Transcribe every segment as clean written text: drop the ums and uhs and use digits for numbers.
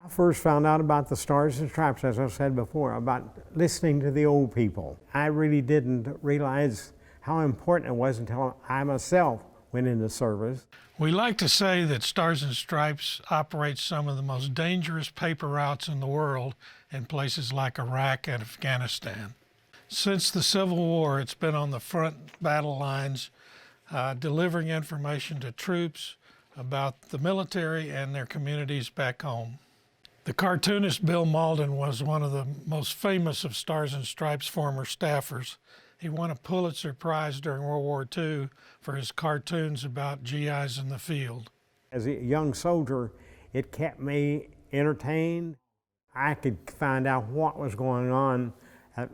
I first found out about the Stars and Stripes, as I said before, about listening to the old people. I really didn't realize how important it was until I myself went into service. We like to say that Stars and Stripes operates some of the most dangerous paper routes in the world in places like Iraq and Afghanistan. Since the Civil War, it's been on the front battle lines, delivering information to troops about the military and their communities back home. The cartoonist Bill Malden was one of the most famous of Stars and Stripes former staffers. He won a Pulitzer Prize during World War II for his cartoons about GIs in the field. As a young soldier, it kept me entertained. I could find out what was going on in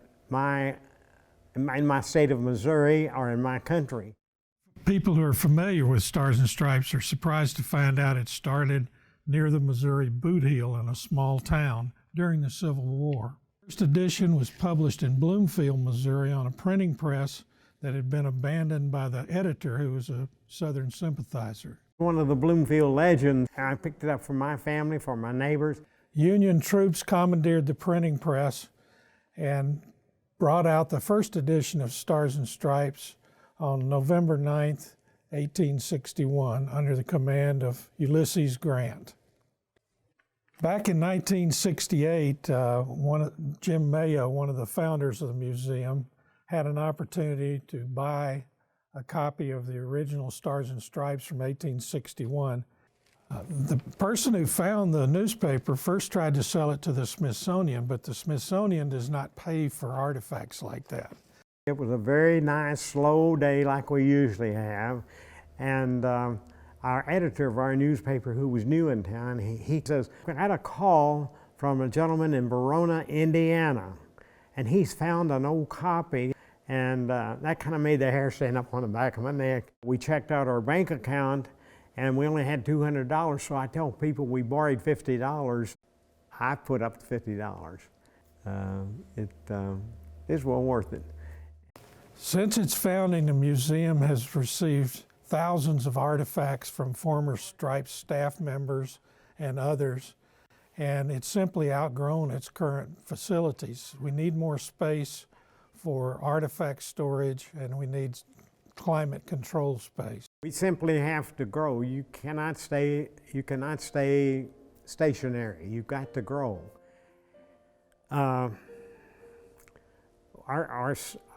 my state of Missouri or in my country. People who are familiar with Stars and Stripes are surprised to find out it started near the Missouri Boot Heel in a small town during the Civil War. The first edition was published in Bloomfield, Missouri on a printing press that had been abandoned by the editor, who was a Southern sympathizer. One of the Bloomfield legends, I picked it up for my family, for my neighbors. Union troops commandeered the printing press and brought out the first edition of Stars and Stripes on November 9th, 1861, under the command of Ulysses Grant. Back in 1968, Jim Mayo, one of the founders of the museum, had an opportunity to buy a copy of the original Stars and Stripes from 1861. The person who found the newspaper first tried to sell it to the Smithsonian, but the Smithsonian does not pay for artifacts like that. It was a very nice, slow day like we usually have, and our editor of our newspaper, who was new in town, he says, I had a call from a gentleman in Verona, Indiana, and he's found an old copy, and that kind of made the hair stand up on the back of my neck. We checked out our bank account, and we only had $200, so I tell people we borrowed $50. I put up $50. It's well worth it. Since its founding, the museum has received thousands of artifacts from former Stripes staff members and others, and it's simply outgrown its current facilities. We need more space for artifact storage, and we need climate control space. We simply have to grow. You cannot stay stationary. You've got to grow. Our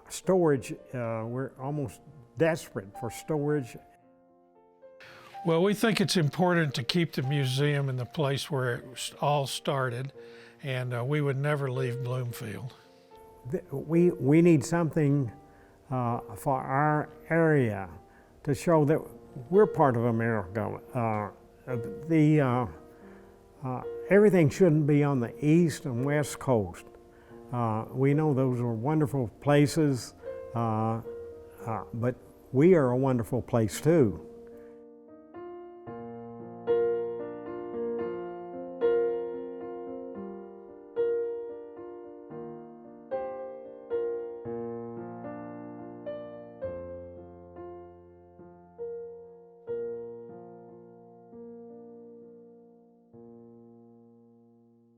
storage, we're almost desperate for storage. Well, we think it's important to keep the museum in the place where it all started, and we would never leave Bloomfield. We need something for our area to show that we're part of America. Everything shouldn't be on the east and west coast. We know those are wonderful places, but we are a wonderful place too.